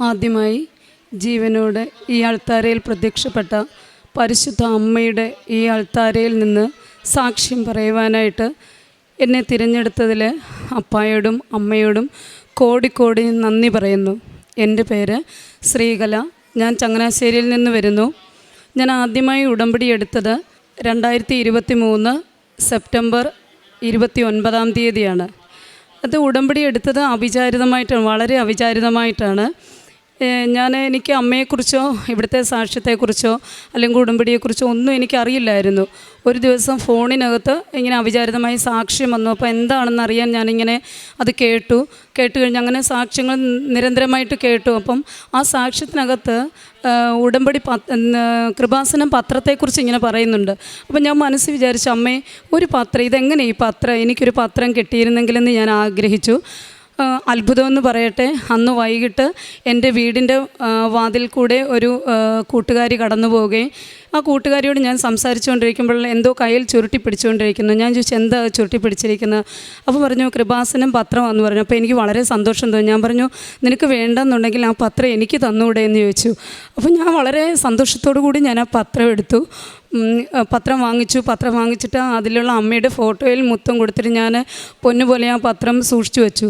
ആദ്യമായി ജീവനോടെ ഈ അൾത്താരയിൽ പ്രത്യക്ഷപ്പെട്ട പരിശുദ്ധ അമ്മയുടെ ഈ അൾത്താരയിൽ നിന്ന് സാക്ഷ്യം പറയുവാനായിട്ട് എന്നെ തിരഞ്ഞെടുത്തതിൽ അപ്പായോടും അമ്മയോടും കോടിക്കോടി നന്ദി പറയുന്നു. എൻ്റെ പേര് ശ്രീകല. ഞാൻ ചങ്ങനാശ്ശേരിയിൽ നിന്ന് വരുന്നു. ഞാൻ ആദ്യമായി ഉടമ്പടി എടുത്തത് 2023 സെപ്റ്റംബർ 29 അത് ഉടമ്പടി എടുത്തത് അവിചാരിതമായിട്ടാണ്, വളരെ അവിചാരിതമായിട്ടാണ്. എനിക്ക് അമ്മയെക്കുറിച്ചോ ഇവിടുത്തെ സാക്ഷ്യത്തെക്കുറിച്ചോ അല്ലെങ്കിൽ ഉടമ്പടിയെക്കുറിച്ചോ ഒന്നും എനിക്കറിയില്ലായിരുന്നു. ഒരു ദിവസം ഫോണിനകത്ത് ഇങ്ങനെ അവിചാരിതമായി സാക്ഷ്യം വന്നു. അപ്പോൾ എന്താണെന്ന് അറിയാൻ ഞാനിങ്ങനെ അത് കേട്ടു കഴിഞ്ഞ് അങ്ങനെ സാക്ഷ്യങ്ങൾ നിരന്തരമായിട്ട് കേട്ടു. അപ്പം ആ സാക്ഷ്യത്തിനകത്ത് ഉടമ്പടി കൃപാസനം പത്രത്തെക്കുറിച്ച് ഇങ്ങനെ പറയുന്നുണ്ട്. അപ്പം ഞാൻ മനസ്സിൽ വിചാരിച്ചു, അമ്മേ ഒരു പത്രം, ഇതെങ്ങനെ ഈ പത്രം, എനിക്കൊരു പത്രം കിട്ടിയിരുന്നെങ്കിലെന്ന് ഞാൻ ആഗ്രഹിച്ചു. അത്ഭുതമെന്ന് പറയട്ടെ, അന്ന് വൈകിട്ട് എൻ്റെ വീടിൻ്റെ വാതിൽ കൂടെ ഒരു കൂട്ടുകാരി കടന്നു പോവുകയും ആ കൂട്ടുകാരിയോട് ഞാൻ സംസാരിച്ചുകൊണ്ടിരിക്കുമ്പോൾ എന്തോ കയ്യിൽ ചുരുട്ടി പിടിച്ചുകൊണ്ടിരിക്കുന്നു. ഞാൻ ചോദിച്ചു, എന്താ ചുരുട്ടി പിടിച്ചിരിക്കുന്നത്? അപ്പോൾ പറഞ്ഞു, കൃപാസനം പത്രമാണെന്ന് പറഞ്ഞു. അപ്പോൾ എനിക്ക് വളരെ സന്തോഷം തോന്നി. ഞാൻ പറഞ്ഞു, നിനക്ക് വേണ്ടെന്നുണ്ടെങ്കിൽ ആ പത്രം എനിക്ക് തന്നുകൂടെ എന്ന് ചോദിച്ചു. അപ്പോൾ ഞാൻ വളരെ സന്തോഷത്തോടു കൂടി ഞാൻ ആ പത്രം എടുത്തു. പത്രം വാങ്ങിച്ചിട്ട് അതിലുള്ള അമ്മയുടെ ഫോട്ടോയിൽ മുത്തം കൊടുത്തിട്ട് ഞാൻ പൊന്നുപോലെ ആ പത്രം സൂക്ഷിച്ചു വെച്ചു.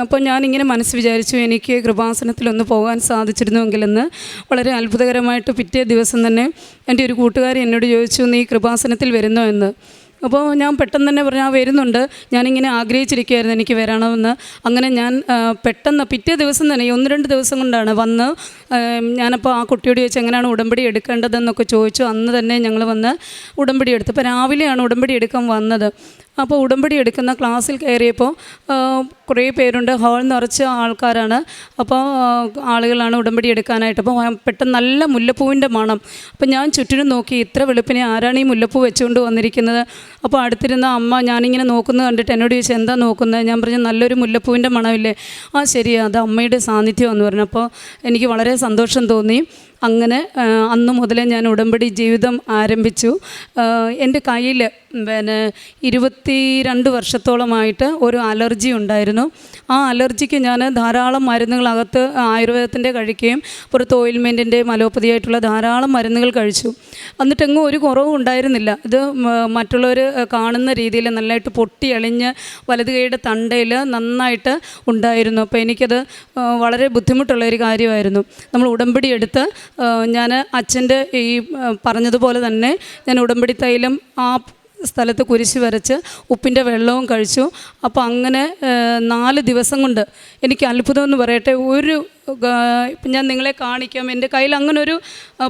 അപ്പോൾ ഞാനിങ്ങനെ മനസ്സ് വിചാരിച്ചു, എനിക്ക് കൃപാസനത്തിലൊന്ന് പോകാൻ സാധിച്ചിരുന്നുവെങ്കിലെന്ന്. വളരെ അത്ഭുതകരമായിട്ട് പിറ്റേ ദിവസം തന്നെ എൻ്റെ ഒരു കൂട്ടുകാരി എന്നോട് ചോദിച്ചു, നീ കൃപാസനത്തിൽ വരുന്നോ എന്ന്. അപ്പോൾ ഞാൻ പെട്ടെന്ന് തന്നെ പറഞ്ഞു, വരുന്നുണ്ട്, ഞാനിങ്ങനെ ആഗ്രഹിച്ചിരിക്കുകയായിരുന്നു എനിക്ക് വരണമെന്ന്. അങ്ങനെ ഞാൻ പെട്ടെന്ന് പിറ്റേ ദിവസം തന്നെ 1-2 ദിവസം കൊണ്ടാണ് വന്ന്. ഞാനപ്പോൾ ആ കുട്ടിയോട് ചോദിച്ചു, എങ്ങനെയാണ് ഉടമ്പടി എടുക്കേണ്ടതെന്നൊക്കെ ചോദിച്ചു. അന്ന് തന്നെ ഞങ്ങൾ വന്ന് ഉടമ്പടി എടുത്തു. അപ്പോൾ രാവിലെയാണ് ഉടമ്പടി എടുക്കാൻ വന്നത്. അപ്പോൾ ഉടമ്പടി എടുക്കുന്ന ക്ലാസ്സിൽ കയറിയപ്പോൾ കുറേ പേരുണ്ട്, ഹാൾ നിറച്ച ആൾക്കാരാണ്. അപ്പോൾ ആളുകളാണ് ഉടമ്പടി എടുക്കാനായിട്ട്. അപ്പോൾ പെട്ടെന്ന് നല്ല മുല്ലപ്പൂവിൻ്റെ മണം. അപ്പോൾ ഞാൻ ചുറ്റിനും നോക്കി, ഇത്ര വെളുപ്പിനെ ആരാണ് ഈ മുല്ലപ്പൂ വെച്ചുകൊണ്ട് വന്നിരിക്കുന്നത്? അപ്പോൾ അടുത്തിരുന്ന അമ്മ ഞാനിങ്ങനെ നോക്കുന്നത് കണ്ടിട്ട് എന്നോട് ചോദിച്ചു, എന്താ നോക്കുന്നത്? ഞാൻ പറഞ്ഞു, നല്ലൊരു മുല്ലപ്പൂവിൻ്റെ മണമില്ലേ? ആ ശരിയാ, അത് അമ്മയുടെ സാന്നിധ്യം എന്ന് പറഞ്ഞു. അപ്പോൾ എനിക്ക് വളരെ സന്തോഷം തോന്നി. അങ്ങനെ അന്നു മുതലേ ഞാൻ ഉടമ്പടി ജീവിതം ആരംഭിച്ചു. എൻ്റെ കയ്യിൽ 22 വർഷത്തോളമായിട്ട് ഒരു അലർജി ഉണ്ടായിരുന്നു. ആ അലർജിക്ക് ഞാൻ ധാരാളം മരുന്നുകളകത്ത് ആയുർവേദത്തിൻ്റെ കഴിക്കുകയും പുറത്ത് ഓയിൽമെൻറ്റിൻ്റെ അലോപ്പതിയായിട്ടുള്ള ധാരാളം മരുന്നുകൾ കഴിച്ചു. എന്നിട്ടെങ്ങും ഒരു കുറവും ഉണ്ടായിരുന്നില്ല. ഇത് മറ്റുള്ളവർ കാണുന്ന രീതിയിൽ നല്ലതായിട്ട് പൊട്ടി അളിഞ്ഞ് വലത് കൈയുടെ തണ്ടയിൽ നന്നായിട്ട് ഉണ്ടായിരുന്നു. അപ്പോൾ എനിക്കത് വളരെ ബുദ്ധിമുട്ടുള്ളൊരു കാര്യമായിരുന്നു. നമ്മൾ ഉടമ്പടി എടുത്ത് ഞാൻ അച്ഛൻ്റെ ഈ പറഞ്ഞതുപോലെ തന്നെ ഞാൻ ഉടമ്പടി തൈലം ആ സ്ഥലത്ത് കുരിശ് വരച്ച് ഉപ്പിൻ്റെ വെള്ളവും കഴിച്ചു. അപ്പോൾ അങ്ങനെ 4 ദിവസം കൊണ്ട് എനിക്ക് അത്ഭുതമെന്ന് പറയട്ടെ, ഇപ്പം ഞാൻ നിങ്ങളെ കാണിക്കാം, എൻ്റെ കയ്യിൽ അങ്ങനെ ഒരു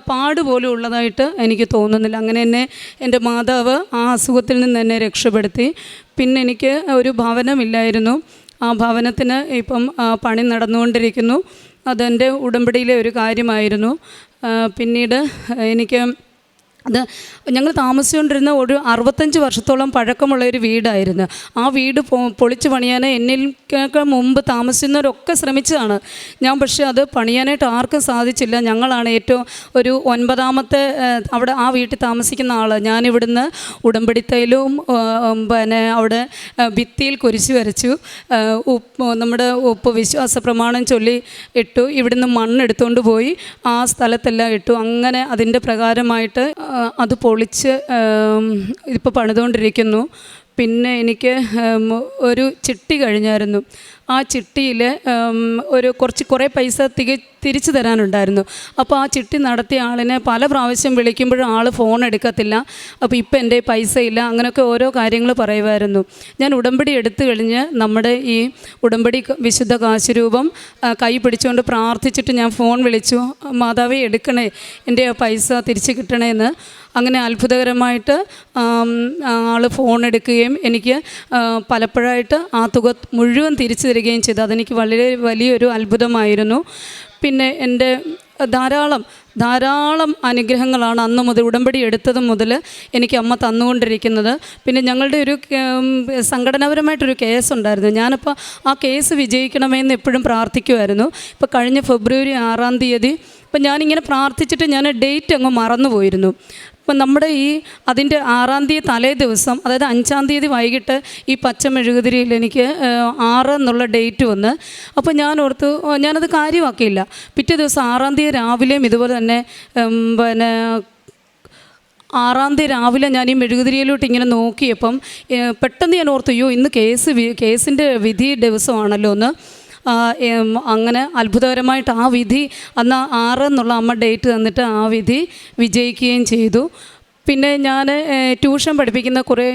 പാട് പോലും ഉള്ളതായിട്ട് എനിക്ക് തോന്നുന്നില്ല. അങ്ങനെ എന്നെ എൻ്റെ മാതാവ് ആ അസുഖത്തിൽ നിന്ന് എന്നെ രക്ഷപ്പെടുത്തി. പിന്നെ എനിക്ക് ഒരു ഭവനമില്ലായിരുന്നു. ആ ഭവനത്തിന് ഇപ്പം പണി നടന്നുകൊണ്ടിരിക്കുന്നു. അതെൻ്റെ ഉടമ്പടിയിലെ ഒരു കാര്യമായിരുന്നു. പിന്നീട് എനിക്ക് അത് ഞങ്ങൾ താമസിച്ചുകൊണ്ടിരുന്ന ഒരു 65 വർഷത്തോളം പഴക്കമുള്ള ഒരു വീടായിരുന്നു. ആ വീട് പൊളിച്ച് പണിയാൻ എന്നിൽക്ക് മുമ്പ് താമസിക്കുന്നവരൊക്കെ ശ്രമിച്ചതാണ്. പക്ഷേ അത് പണിയാനായിട്ട് ആർക്കും സാധിച്ചില്ല. ഞങ്ങളാണ് ഏറ്റവും ഒരു 9ാമത്തെ അവിടെ ആ വീട്ടിൽ താമസിക്കുന്ന ആൾ. ഞാനിവിടുന്ന് ഉടമ്പടി തൈലവും അവിടെ ഭിത്തിയിൽ കുരിശ് വരച്ചു, നമ്മുടെ ഉപ്പ് വിശ്വാസ പ്രമാണം ചൊല്ലി ഇട്ടു. ഇവിടുന്ന് മണ്ണെടുത്തുകൊണ്ട് പോയി ആ സ്ഥലത്തെല്ലാം ഇട്ടു. അങ്ങനെ അതിൻ്റെ പ്രകാരമായിട്ട് അത് പൊളിച്ച് ഇപ്പോൾ പണിതുകൊണ്ടിരിക്കുന്നു. പിന്നെ ഒരു ചിട്ടി കഴിഞ്ഞായിരുന്നു. ആ ചിട്ടിയിൽ കുറേ പൈസ തിരിച്ചു തരാനുണ്ടായിരുന്നു. അപ്പോൾ ആ ചിട്ടി നടത്തിയ ആളിനെ പല പ്രാവശ്യം വിളിക്കുമ്പോഴും ആൾ ഫോൺ എടുക്കത്തില്ല. അപ്പോൾ ഇപ്പം എൻ്റെ പൈസ ഇല്ല, അങ്ങനെയൊക്കെ ഓരോ കാര്യങ്ങൾ പറയുമായിരുന്നു. ഞാൻ ഉടമ്പടി എടുത്തു കഴിഞ്ഞ് നമ്മുടെ ഈ ഉടമ്പടി വിശുദ്ധ കാശുരൂപം കൈ പിടിച്ചുകൊണ്ട് പ്രാർത്ഥിച്ചിട്ട് ഞാൻ ഫോൺ വിളിച്ചു, മാതാവേ എടുക്കണേ, എൻ്റെ പൈസ തിരിച്ച് കിട്ടണേന്ന്. അങ്ങനെ അത്ഭുതകരമായിട്ട് ആൾ ഫോൺ എടുക്കുകയും എനിക്ക് പലപ്പോഴായിട്ട് ആ തുക മുഴുവൻ തിരിച്ചു തരികയും ചെയ്തു. അതെനിക്ക് വളരെ വലിയൊരു അത്ഭുതമായിരുന്നു. പിന്നെ എൻ്റെ ധാരാളം അനുഗ്രഹങ്ങളാണ് അന്ന് മുതൽ ഉടമ്പടി എടുത്തത് മുതൽ എനിക്ക് അമ്മ തന്നുകൊണ്ടിരിക്കുന്നത്. പിന്നെ ഞങ്ങളുടെ ഒരു സംഘടനാപരമായിട്ടൊരു കേസുണ്ടായിരുന്നു. ഞാനപ്പോൾ ആ കേസ് വിജയിക്കണമെന്ന് എപ്പോഴും പ്രാർത്ഥിക്കുമായിരുന്നു. ഇപ്പോൾ കഴിഞ്ഞ ഫെബ്രുവരി 6 അപ്പം ഞാനിങ്ങനെ പ്രാർത്ഥിച്ചിട്ട് ഞാൻ ഡേറ്റ് അങ്ങ് മറന്നു പോയിരുന്നു. അപ്പം നമ്മുടെ അതിൻ്റെ 6-ാം തീയതി തലേ ദിവസം, അതായത് 5-ാം തീയതി വൈകിട്ട് ഈ പച്ച മെഴുകുതിരിയിൽ എനിക്ക് 6 എന്നുള്ള ഡേറ്റ് വന്ന്. അപ്പോൾ ഞാൻ ഓർത്തു, ഞാനത് കാര്യമാക്കിയില്ല. പിറ്റേ ദിവസം 6-ാം തീയതി രാവിലെയും ഇതുപോലെ തന്നെ 6-ാം തീയതി രാവിലെ ഞാൻ ഈ മെഴുകുതിരിയിലോട്ട് ഇങ്ങനെ നോക്കിയപ്പം പെട്ടെന്ന് ഞാൻ ഓർത്തു, അയ്യോ ഇന്ന് കേസിൻ്റെ വിധി ദിവസമാണല്ലോ എന്ന്. അങ്ങനെ അത്ഭുതകരമായിട്ട് ആ വിധി അന്ന് 6 എന്നുള്ള അമ്മ ഡേറ്റ് തന്നിട്ട് ആ വിധി വിജയിക്കുകയും ചെയ്തു. പിന്നെ ഞാൻ ട്യൂഷൻ പഠിപ്പിക്കുന്ന കുറേ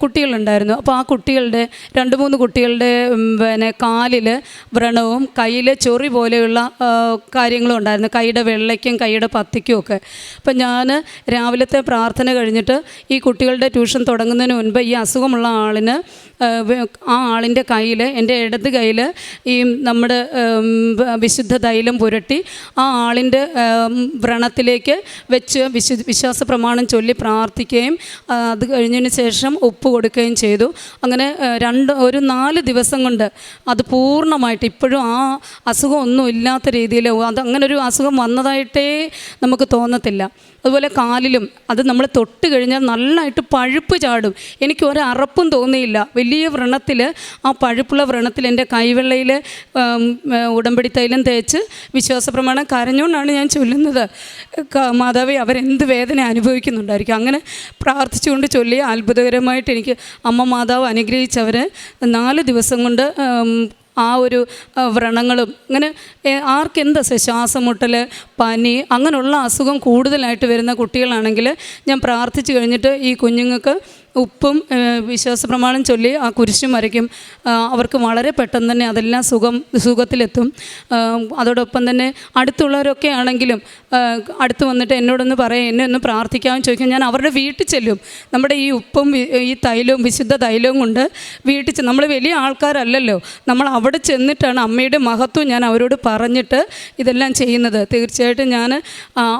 കുട്ടികളുണ്ടായിരുന്നു. അപ്പോൾ ആ കുട്ടികളുടെ 2-3 കുട്ടികളുടെ കാലിൽ വ്രണവും കയ്യിൽ ചൊറി പോലെയുള്ള കാര്യങ്ങളും ഉണ്ടായിരുന്നു, കൈയുടെ വെള്ളയ്ക്കും കൈയുടെ പത്തിക്കും ഒക്കെ. അപ്പം ഞാൻ രാവിലത്തെ പ്രാർത്ഥന കഴിഞ്ഞിട്ട് ഈ കുട്ടികളുടെ ട്യൂഷൻ തുടങ്ങുന്നതിന് മുൻപ് ഈ അസുഖമുള്ള ആളിന് ആ ആളിൻ്റെ കയ്യിൽ, എൻ്റെ ഇടത് കയ്യിൽ ഈ നമ്മുടെ വിശുദ്ധ തൈലം പുരട്ടി ആ ആളിൻ്റെ വ്രണത്തിലേക്ക് വെച്ച് വിശ്വാസ പ്രമാണം ചൊല്ലി പ്രാർത്ഥിക്കുകയും അത് കഴിഞ്ഞതിന് ശേഷം ഉപ്പ് കൊടുക്കുകയും ചെയ്തു. അങ്ങനെ 4 ദിവസം കൊണ്ട് അത് പൂർണ്ണമായിട്ട്, ഇപ്പോഴും ആ അസുഖം ഒന്നും ഇല്ലാത്ത രീതിയിൽ, അങ്ങനൊരു അസുഖം വന്നതായിട്ടേ നമുക്ക് തോന്നത്തില്ല. അതുപോലെ കാലിലും അത് നമ്മൾ തൊട്ട് കഴിഞ്ഞാൽ നല്ലതായിട്ട് പഴുപ്പ് ചാടും. എനിക്ക് ഒരറപ്പും തോന്നിയില്ല. വലിയ വ്രണത്തിൽ, ആ പഴുപ്പുള്ള വ്രണത്തിൽ എൻ്റെ കൈവെള്ളയിൽ ഉടമ്പടി തൈലം തേച്ച് വിശ്വാസപ്രമാണം കരഞ്ഞുകൊണ്ടാണ് ഞാൻ ചൊല്ലുന്നത്. മാതാവേ, അവരെന്ത് വേദന അനുഭവിക്കുന്നുണ്ടായിരിക്കും. അങ്ങനെ പ്രാർത്ഥിച്ചുകൊണ്ട് ചൊല്ലി അത്ഭുതകരമായിട്ട് എനിക്ക് അമ്മ മാതാവ് അനുഗ്രഹിച്ചവരെ 4 ദിവസം കൊണ്ട് ആ ഒരു വ്രണങ്ങളും, അങ്ങനെ ആർക്കെന്താ ശ്വാസം മുട്ടൽ, പനി, അങ്ങനെയുള്ള അസുഖം കൂടുതലായിട്ട് വരുന്ന കുട്ടികളാണെങ്കിൽ ഞാൻ പ്രാർത്ഥിച്ചു കഴിഞ്ഞിട്ട് ഈ കുഞ്ഞുങ്ങൾക്ക് ഉപ്പും വിശ്വാസ പ്രമാണം ചൊല്ലി ആ കുരിശും വരയ്ക്കും. അവർക്ക് വളരെ പെട്ടെന്ന് തന്നെ അതെല്ലാം സുഖത്തിലെത്തും. അതോടൊപ്പം തന്നെ അടുത്തുള്ളവരൊക്കെ ആണെങ്കിലും അടുത്ത് വന്നിട്ട് എന്നോടൊന്ന് പറയും, എന്നെ ഒന്ന് പ്രാർത്ഥിക്കാമെന്ന് ചോദിക്കും. ഞാൻ അവരുടെ വീട്ടിൽ ചെല്ലും. നമ്മുടെ ഈ ഉപ്പും ഈ തൈലവും വിശുദ്ധ തൈലവും കൊണ്ട് വീട്ടിൽ നമ്മൾ വലിയ ആൾക്കാരല്ലല്ലോ, നമ്മൾ അവിടെ ചെന്നിട്ടാണ് അമ്മയുടെ മഹത്വം ഞാൻ അവരോട് പറഞ്ഞിട്ട് ഇതെല്ലാം ചെയ്യുന്നത്. തീർച്ചയായിട്ടും ഞാൻ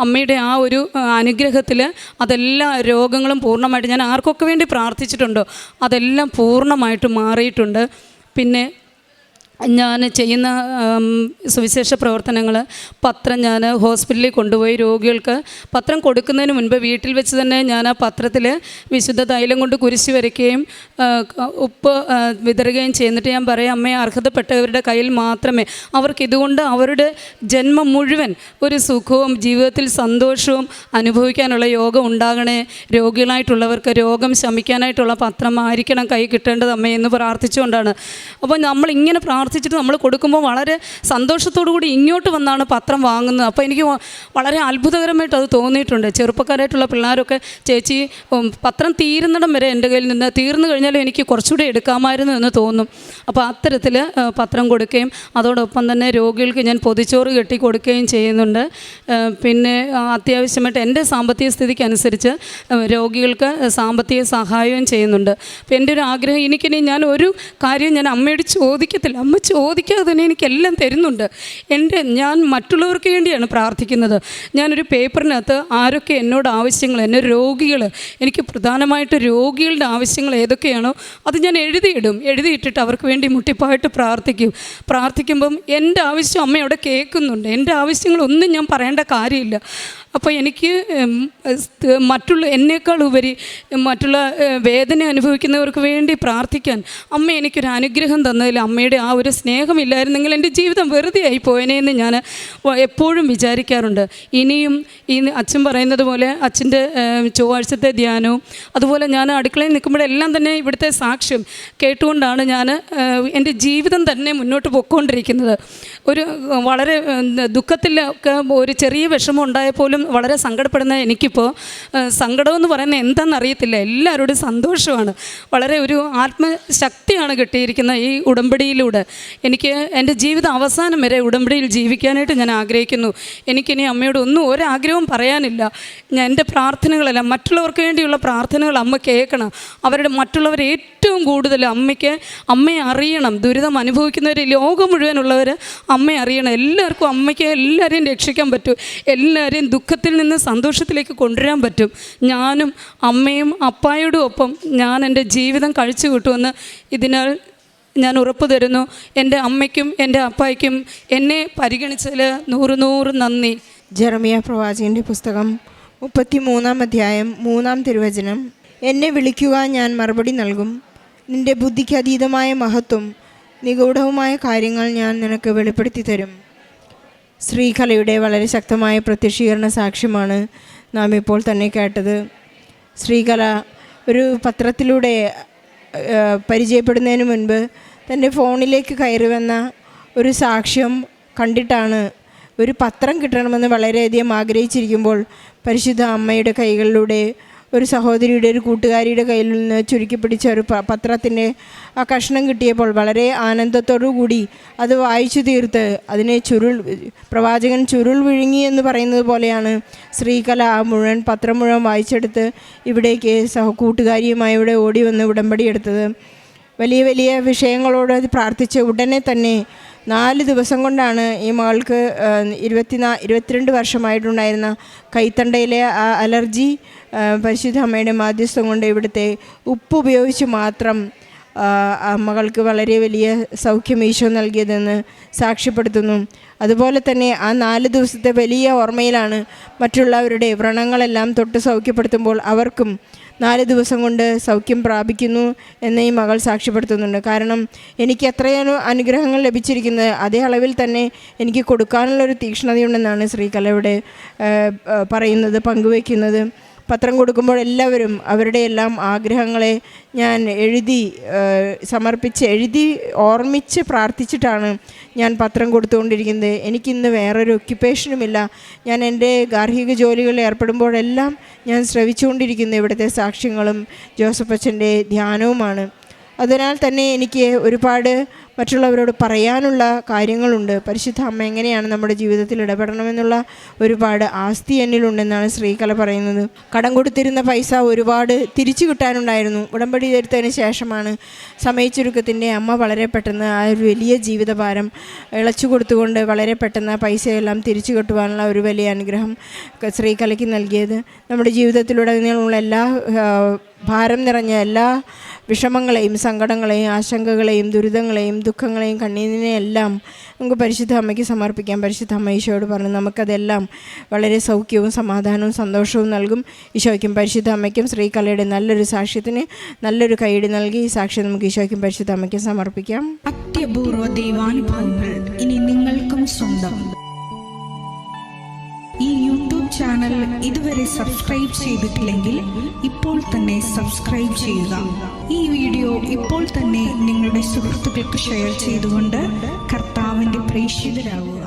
അമ്മയുടെ ആ ഒരു അനുഗ്രഹത്തിൽ അതെല്ലാ രോഗങ്ങളും പൂർണ്ണമായിട്ട്, ഞാൻ ആർക്കൊക്കെ വേണ്ടി പ്രാർത്ഥിച്ചിട്ടുണ്ടോ അതെല്ലാം പൂർണ്ണമായിട്ട് മാറിയിട്ടുണ്ട്. പിന്നെ ഞാൻ ചെയ്യുന്ന സുവിശേഷ പ്രവർത്തനങ്ങൾ, പത്രം ഞാൻ ഹോസ്പിറ്റലിൽ കൊണ്ടുപോയി രോഗികൾക്ക് പത്രം കൊടുക്കുന്നതിന് മുൻപ് വീട്ടിൽ വെച്ച് തന്നെ ഞാൻ ആ പത്രത്തിൽ വിശുദ്ധ തൈലം കൊണ്ട് കുരിശ് വരയ്ക്കുകയും ഉപ്പ് വിതറുകയും ചെയ്യുന്നിട്ട് ഞാൻ പറയും, അമ്മയെ അർഹതപ്പെട്ടവരുടെ കയ്യിൽ മാത്രമേ, അവർക്കിതുകൊണ്ട് അവരുടെ ജന്മം മുഴുവൻ ഒരു സുഖവും ജീവിതത്തിൽ സന്തോഷവും അനുഭവിക്കാനുള്ള യോഗം ഉണ്ടാകണേ, രോഗികളായിട്ടുള്ളവർക്ക് രോഗം ശമിക്കാനായിട്ടുള്ള പത്രം ആയിരിക്കണം കൈ കിട്ടേണ്ടത് അമ്മയെന്ന് പ്രാർത്ഥിച്ചുകൊണ്ടാണ്. അപ്പോൾ നമ്മളിങ്ങനെ പ്രാർത്ഥിച്ചിട്ട് നമ്മൾ കൊടുക്കുമ്പോൾ വളരെ സന്തോഷത്തോടു കൂടി ഇങ്ങോട്ട് വന്നാണ് പത്രം വാങ്ങുന്നത്. അപ്പോൾ എനിക്ക് വളരെ അത്ഭുതകരമായിട്ട് അത് തോന്നിയിട്ടുണ്ട്. ചെറുപ്പക്കാരായിട്ടുള്ള പിള്ളേരൊക്കെ, ചേച്ചി പത്രം തീരുന്നിടം വരെ എൻ്റെ കയ്യിൽ നിന്ന്, തീർന്നു കഴിഞ്ഞാലും എനിക്ക് കുറച്ചുകൂടി എടുക്കാമായിരുന്നു എന്ന് തോന്നും. അപ്പോൾ അത്തരത്തിൽ പത്രം കൊടുക്കുകയും അതോടൊപ്പം തന്നെ രോഗികൾക്ക് ഞാൻ പൊതിച്ചോറ് കെട്ടി കൊടുക്കുകയും ചെയ്യുന്നുണ്ട്. പിന്നെ അത്യാവശ്യമായിട്ട് എൻ്റെ സാമ്പത്തിക സ്ഥിതിക്ക് അനുസരിച്ച് രോഗികൾക്ക് സാമ്പത്തിക സഹായവും ചെയ്യുന്നുണ്ട്. അപ്പോൾ എൻ്റെ ഒരു ആഗ്രഹം, എനിക്കിനി ഞാൻ ഒരു കാര്യം ഞാൻ അമ്മയോട് ചോദിക്കത്തില്ല, അമ്മ ചോദിക്കാതെ തന്നെ എനിക്കെല്ലാം തരുന്നുണ്ട്. ഞാൻ മറ്റുള്ളവർക്ക് വേണ്ടിയാണ് പ്രാർത്ഥിക്കുന്നത്. ഞാനൊരു പേപ്പറിനകത്ത് ആരൊക്കെ എന്നോട് ആവശ്യങ്ങൾ, എന്നെ രോഗികൾ, എനിക്ക് പ്രധാനമായിട്ട് രോഗികളുടെ ആവശ്യങ്ങൾ ഏതൊക്കെയാണോ അത് ഞാൻ എഴുതിയിട്ടിട്ട് അവർക്ക് വേണ്ടി മുട്ടിപ്പായിട്ട് പ്രാർത്ഥിക്കുമ്പം എൻ്റെ ആവശ്യം അമ്മ അവിടെ കേൾക്കുന്നുണ്ട്. എൻ്റെ ആവശ്യങ്ങളൊന്നും ഞാൻ പറയേണ്ട കാര്യമില്ല. അപ്പോൾ എനിക്ക് എന്നേക്കാൾ ഉപരി മറ്റുള്ള വേദന അനുഭവിക്കുന്നവർക്ക് വേണ്ടി പ്രാർത്ഥിക്കാൻ അമ്മ എനിക്കൊരു അനുഗ്രഹം തന്നതിൽ അമ്മയുടെ ആ ഒരു സ്നേഹമില്ലായിരുന്നെങ്കിൽ എൻ്റെ ജീവിതം വെറുതെ ആയി പോയനെന്ന് ഞാൻ എപ്പോഴും വിചാരിക്കാറുണ്ട്. ഇനിയും ഈ അച്ഛൻ പറയുന്നത് പോലെ അച്ഛൻ്റെ ചൊവ്വാഴ്ചത്തെ ധ്യാനവും അതുപോലെ ഞാൻ അടുക്കളയിൽ നിൽക്കുമ്പോഴെല്ലാം തന്നെ ഇവിടുത്തെ സാക്ഷ്യം കേട്ടുകൊണ്ടാണ് ഞാൻ എൻ്റെ ജീവിതം തന്നെ മുന്നോട്ട് പോയിക്കൊണ്ടിരിക്കുന്നത്. ഒരു വളരെ ദുഃഖത്തിലൊക്കെ ഒരു ചെറിയ വിഷമം ഉണ്ടായപ്പോലും വളരെ സങ്കടപ്പെടുന്ന എനിക്കിപ്പോൾ സങ്കടമെന്ന് പറയുന്നത് എന്താണെന്നറിയത്തില്ല, എല്ലാവരോടും സന്തോഷമാണ്. വളരെ ഒരു ആത്മശക്തിയാണ് കിട്ടിയിരിക്കുന്നത് ഈ ഉടമ്പടിയിലൂടെ. എനിക്ക് എൻ്റെ ജീവിതം അവസാനം വരെ ഉടമ്പടിയിൽ ജീവിക്കാനായിട്ട് ഞാൻ ആഗ്രഹിക്കുന്നു. എനിക്കിനി അമ്മയോട് ഒരാഗ്രഹവും പറയാനില്ല. എൻ്റെ പ്രാർത്ഥനകളെല്ലാം മറ്റുള്ളവർക്ക് വേണ്ടിയുള്ള പ്രാർത്ഥനകൾ അമ്മ കേൾക്കണം. മറ്റുള്ളവർ ഏറ്റവും കൂടുതൽ അമ്മയെ അറിയണം. ദുരിതം അനുഭവിക്കുന്നവർ, ലോകം മുഴുവനുള്ളവർ അമ്മയെ അറിയണം. എല്ലാവർക്കും എല്ലാവരെയും രക്ഷിക്കാൻ പറ്റും. എല്ലാവരെയും ദുഃഖത്തിൽ നിന്ന് സന്തോഷത്തിലേക്ക് കൊണ്ടുവരാൻ പറ്റും. ഞാനും അമ്മയും അപ്പായോടും ഒപ്പം ഞാൻ എൻ്റെ ജീവിതം കഴിച്ചു കിട്ടുമെന്ന് ഇതിനാൽ ഞാൻ ഉറപ്പ് തരുന്നു. എൻ്റെ അമ്മയ്ക്കും എൻ്റെ അപ്പായ്ക്കും എന്നെ പരിഗണിച്ചതിൽ 100 നന്ദി. ജെറമിയ പ്രവാചകൻ്റെ പുസ്തകം 33-ാം അധ്യായം 3-ാം തിരുവചനം. എന്നെ വിളിക്കുക, ഞാൻ മറുപടി നൽകും. നിന്റെ ബുദ്ധിക്ക് അതീതമായ മഹത്വം, നിഗൂഢവുമായ കാര്യങ്ങൾ ഞാൻ നിനക്ക് വെളിപ്പെടുത്തി തരും. ശ്രീകലയുടെ വളരെ ശക്തമായ പ്രത്യക്ഷീകരണ സാക്ഷ്യമാണ് നാം ഇപ്പോൾ തന്നെ കേട്ടത്. ശ്രീകല ഒരു പത്രത്തിലൂടെ പരിചയപ്പെടുന്നതിന് മുൻപ് തൻ്റെ ഫോണിലേക്ക് കയറി വന്ന ഒരു സാക്ഷ്യം കണ്ടിട്ടാണ് ഒരു പത്രം കിട്ടണമെന്ന് വളരെയധികം ആഗ്രഹിച്ചിരിക്കുമ്പോൾ പരിശുദ്ധ അമ്മയുടെ കൈകളിലൂടെ ഒരു സഹോദരിയുടെ ഒരു കൂട്ടുകാരിയുടെ കയ്യിൽ നിന്ന് ചുരുക്കി പിടിച്ച ഒരു പത്രത്തിൻ്റെ ആ കഷ്ണം കിട്ടിയപ്പോൾ വളരെ ആനന്ദത്തോടു കൂടി അത് വായിച്ചു തീർത്ത് അതിനെ പ്രവാചകൻ ചുരുൾ വിഴുങ്ങി എന്ന് പറയുന്നത് പോലെയാണ് ശ്രീകല ആ പത്രം മുഴുവൻ വായിച്ചെടുത്ത് ഇവിടേക്ക് കൂട്ടുകാരിയുമായി ഇവിടെ ഓടി വന്ന് ഉടമ്പടി എടുത്തത്. വലിയ വലിയ വിഷയങ്ങളോട് പ്രാർത്ഥിച്ച് ഉടനെ തന്നെ 4 ദിവസം കൊണ്ടാണ് ഈ മകൾക്ക് 22 വർഷമായിട്ടുണ്ടായിരുന്ന കൈത്തണ്ടയിലെ ആ അലർജി പരിശുദ്ധ അമ്മയുടെ മാധ്യസ്ഥം കൊണ്ട് ഇവിടുത്തെ ഉപ്പ് ഉപയോഗിച്ച് മാത്രം മകൾക്ക് വളരെ വലിയ സൗഖ്യം ഈശോ നൽകിയതെന്ന് സാക്ഷ്യപ്പെടുത്തുന്നു. അതുപോലെ തന്നെ ആ 4 ദിവസത്തെ വലിയ ഓർമ്മയിലാണ് മറ്റുള്ളവരുടെ വ്രണങ്ങളെല്ലാം തൊട്ട് സൗഖ്യപ്പെടുത്തുമ്പോൾ അവർക്കും 4 ദിവസം കൊണ്ട് സൗഖ്യം പ്രാപിക്കുന്നു എന്ന് ഈ മകൾ സാക്ഷ്യപ്പെടുത്തുന്നുണ്ട്. കാരണം എനിക്ക് എത്രയാണ് അനുഗ്രഹങ്ങൾ ലഭിച്ചിരിക്കുന്നത്, അതേ അളവിൽ തന്നെ എനിക്ക് കൊടുക്കാനുള്ളൊരു തീക്ഷ്ണതയുണ്ടെന്നാണ് ശ്രീകലയുടെ പറയുന്നത്, പങ്കുവയ്ക്കുന്നത്. പത്രം കൊടുക്കുമ്പോൾ എല്ലാവരും അവരുടെ എല്ലാം ആഗ്രഹങ്ങളെ ഞാൻ എഴുതി ഓർമ്മിച്ച് പ്രാർത്ഥിച്ചിട്ടാണ് ഞാൻ പത്രം കൊടുത്തുകൊണ്ടിരിക്കുന്നത്. എനിക്കിന്ന് വേറൊരു ഒക്യുപ്പേഷനുമില്ല. ഞാൻ എൻ്റെ ഗാർഹിക ജോലികളിൽ ഏർപ്പെടുമ്പോഴെല്ലാം ഞാൻ ശ്രവിച്ചുകൊണ്ടിരിക്കുന്ന ഇവിടുത്തെ സാക്ഷ്യങ്ങളും ജോസഫ് അച്ഛൻ്റെ ധ്യാനവുമാണ്. അതിനാൽ തന്നെ എനിക്ക് ഒരുപാട് മറ്റുള്ളവരോട് പറയാനുള്ള കാര്യങ്ങളുണ്ട്. പരിശുദ്ധ അമ്മ എങ്ങനെയാണ് നമ്മുടെ ജീവിതത്തിൽ ഇടപെടണമെന്നുള്ള ഒരുപാട് ആസ്തി എന്നിലുണ്ടെന്നാണ് ശ്രീകല പറയുന്നത്. കടം കൊടുത്തിരുന്ന പൈസ ഒരുപാട് തിരിച്ചു കിട്ടാനുണ്ടായിരുന്നു. ഉടമ്പടി എടുത്തതിന് ശേഷമാണ് സമയച്ചുരുക്കത്തിൻ്റെ അമ്മ വളരെ പെട്ടെന്ന് ആ ഒരു വലിയ ജീവിതഭാരം ഇളച്ചു കൊടുത്തുകൊണ്ട് വളരെ പെട്ടെന്ന് ആ പൈസയെല്ലാം തിരിച്ചു കിട്ടുവാനുള്ള ഒരു വലിയ അനുഗ്രഹം ശ്രീകലയ്ക്ക് നൽകിയത്. നമ്മുടെ ജീവിതത്തിലുടനീളമുള്ള എല്ലാ ഭാരം നിറഞ്ഞ എല്ലാ വിഷമങ്ങളെയും സങ്കടങ്ങളെയും ആശങ്കകളെയും ദുരിതങ്ങളെയും ദുഃഖങ്ങളെയും കണ്ണീരിനെയെല്ലാം നമുക്ക് പരിശുദ്ധ അമ്മയ്ക്ക് സമർപ്പിക്കാം. പരിശുദ്ധ അമ്മ ഈശോയോട് പറഞ്ഞു നമുക്കതെല്ലാം വളരെ സൗഖ്യവും സമാധാനവും സന്തോഷവും നൽകും. ഈശോയ്ക്കും പരിശുദ്ധ അമ്മയ്ക്കും ശ്രീകലയുടെ നല്ലൊരു സാക്ഷ്യത്തിന് നല്ലൊരു കൈയടി നൽകി ഈ സാക്ഷ്യം നമുക്ക് ഈശോയ്ക്കും പരിശുദ്ധ അമ്മയ്ക്കും സമർപ്പിക്കാം. അത്യപൂർവ ദൈവാനുഭവങ്ങൾ ഇനി നിങ്ങൾക്കും സ്വന്തം. ഈ യൂട്യൂബ് ചാനൽ ഇതുവരെ സബ്സ്ക്രൈബ് ചെയ്തിട്ടില്ലെങ്കിൽ ഇപ്പോൾ തന്നെ സബ്സ്ക്രൈബ് ചെയ്യുക. ഈ വീഡിയോ ഇപ്പോൾ തന്നെ നിങ്ങളുടെ സുഹൃത്തുക്കൾക്ക് ഷെയർ ചെയ്തുകൊണ്ട് കർത്താവിൻ്റെ പ്രേക്ഷിതരാകുക.